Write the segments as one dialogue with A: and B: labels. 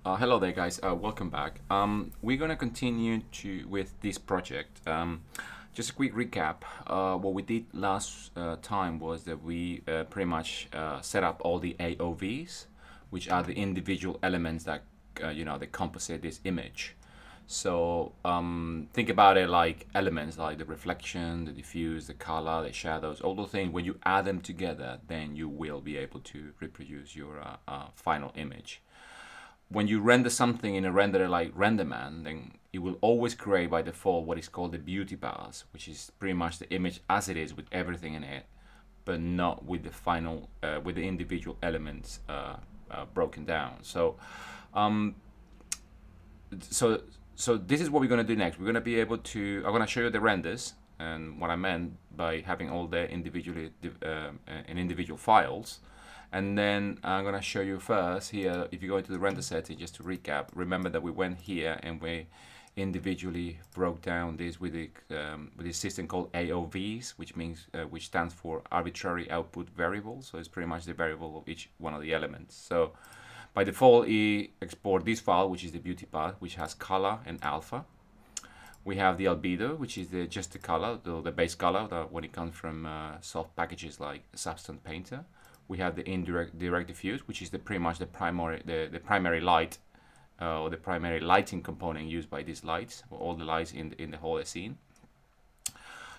A: Hello there, guys. Welcome back. We're gonna continue with this project. Just a quick recap. What we did last time was that we pretty much set up all the AOVs, which are the individual elements that that composite this image. So think about it like elements, like the reflection, the diffuse, the color, the shadows, all those things. When you add them together, then you will be able to reproduce your final image. When you render something in a renderer like RenderMan, then it will always create by default what is called the beauty bars, which is pretty much the image as it is with everything in it, but not with the final, with the individual elements broken down. Um, so, so this is what we're going to do next. We're going to be able to. I'm going to show you the renders and what I meant by having all the individually in individual files. And then I'm going to show you first here, if you go into the render setting, just to recap, remember that we went here and we individually broke down this with this system called AOVs, which stands for arbitrary output variable. So it's pretty much the variable of each one of the elements. So by default, it export this file, which is the beauty part, which has color and alpha. We have the albedo, which is just the color, the base color when it comes from soft packages like Substance Painter. We have the indirect direct diffuse, which is pretty much the primary light or the primary lighting component used by these lights, or all the lights in the whole scene.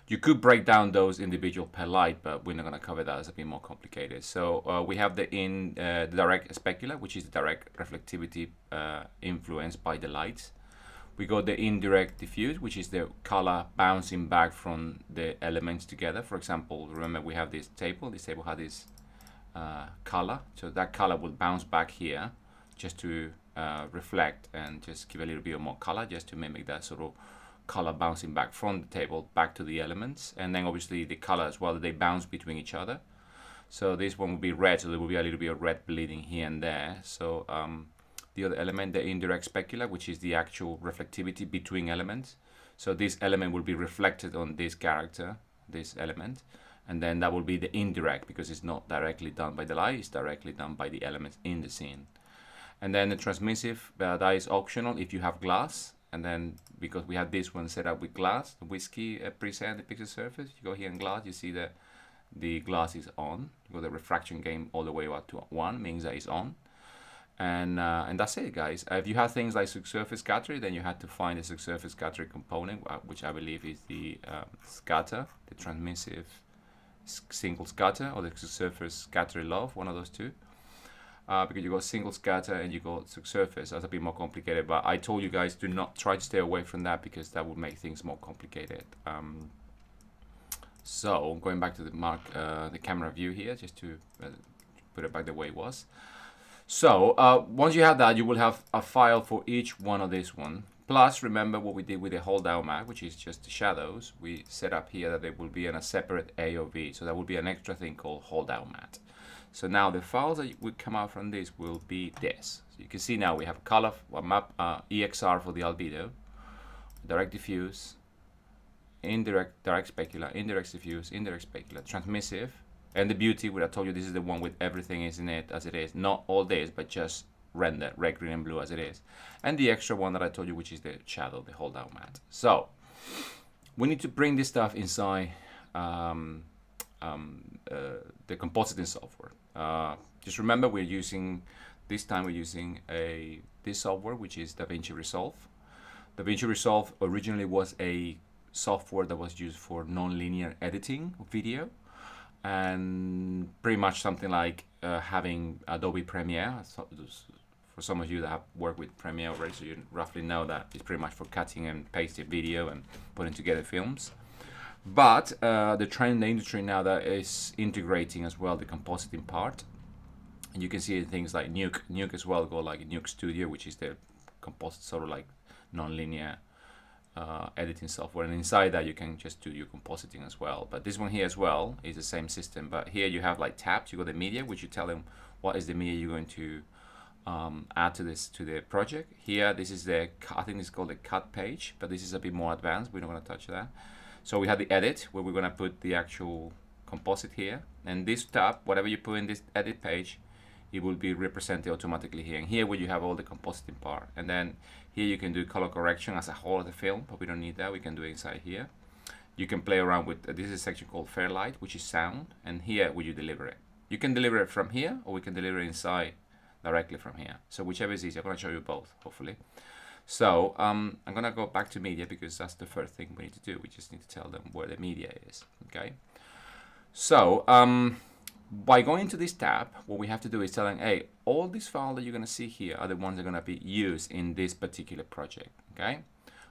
A: You could break down those individual per light, but we're not going to cover that. It's a bit more complicated. So we have the direct specular, which is the direct reflectivity influenced by the lights. We got the indirect diffuse, which is the color bouncing back from the elements together. For example, remember we have this table. This table had this color, so that color will bounce back here just to reflect and just give a little bit more color, just to mimic that sort of color bouncing back from the table back to the elements. And then obviously the color as well, they bounce between each other. So this one will be red, so there will be a little bit of red bleeding here and there. So the other element, the indirect specular, which is the actual reflectivity between elements. So this element will be reflected on this character, this element, and then that will be the indirect, because it's not directly done by the light, it's directly done by the elements in the scene. And then the transmissive, that is optional if you have glass. And then because we have this one set up with glass, the whiskey preset, the pixel surface, you go here in glass, you see that the glass is on. You go the refraction gain all the way up to 1, means that it's on. And that's it, guys. If you have things like subsurface scatter, then you have to find the subsurface scatter component, which I believe is the scatter, the transmissive single scatter, or the subsurface scatter love, one of those two. Because you got single scatter and you got subsurface. That's a bit more complicated, but I told you guys to not try to stay away from that, because that would make things more complicated. So going back to the camera view here, just to put it back the way it was. So once you have that, you will have a file for each one of this one. Plus, remember what we did with the hold down matte, which is just the shadows. We set up here that they will be in a separate AOV. So that will be an extra thing called hold down matte. So now the files that would come out from this will be this. So you can see now we have color, map, EXR for the albedo, direct diffuse, direct specular, indirect diffuse, indirect specular, transmissive, and the beauty, which I told you this is the one with everything is in it as it is. Not all this, but just render, red, green, and blue as it is. And the extra one that I told you, which is the shadow, the hold down matte. So we need to bring this stuff inside the compositing software. Just remember, this time we're using this software, which is DaVinci Resolve. DaVinci Resolve originally was a software that was used for non-linear editing of video, and pretty much something like having Adobe Premiere. For some of you that have worked with Premiere already, so you roughly know that it's pretty much for cutting and pasting video and putting together films. But the trend in the industry now that is integrating as well the compositing part, and you can see things like Nuke as well, go like Nuke Studio, which is the composite sort of like non-linear editing software, and inside that you can just do your compositing as well. But this one here as well is the same system, but here you have like tabs. You got the media, which you tell them what is the media you're going to add to the project. Here, this is I think it's called the cut page, but this is a bit more advanced. We're not going to touch that. So we have the edit, where we're going to put the actual composite here, and this tab, whatever you put in this edit page, it will be represented automatically here. And here where you have all the compositing part. And then here you can do color correction as a whole of the film, but we don't need that. We can do it inside here. You can play around with, this is a section called Fairlight, which is sound. And here where you deliver it. You can deliver it from here, or we can deliver it inside directly from here. So whichever is easier. I'm going to show you both, hopefully. So I'm going to go back to media because that's the first thing we need to do. We just need to tell them where the media is. Okay. So by going to this tab, what we have to do is tell them, hey, all these files that you're going to see here are the ones that are going to be used in this particular project. Okay.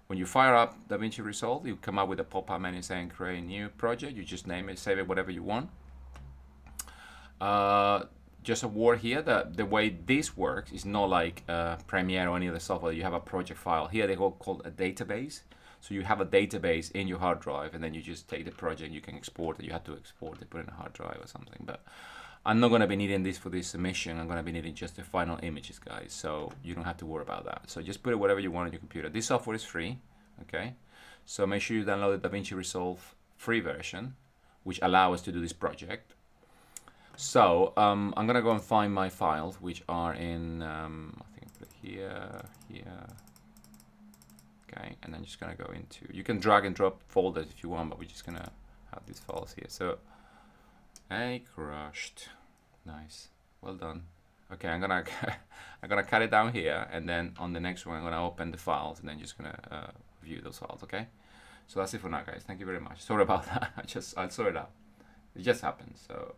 A: When you fire up DaVinci Resolve, you come up with a pop-up menu saying create a new project. You just name it, save it, whatever you want. Just a word here that the way this works is not like Premiere or any other software. You have a project file. Here they called a database. So you have a database in your hard drive, and then you just take the project, you can export it. You have to export it, put it in a hard drive or something. But I'm not going to be needing this for this submission. I'm going to be needing just the final images, guys. So you don't have to worry about that. So just put it whatever you want on your computer. This software is free, okay? So make sure you download the DaVinci Resolve free version, which allows us to do this project. So I'm going to go and find my files, which are in, I think I put it here, here. Okay, and then just gonna go into, you can drag and drop folders if you want, but we're just gonna have these files here. So, hey, crushed, nice, well done. Okay, I'm gonna cut it down here, and then on the next one, I'm gonna open the files, and then just gonna view those files. Okay, so that's it for now, guys. Thank you very much. Sorry about that. I'll sort it out. It just happened. So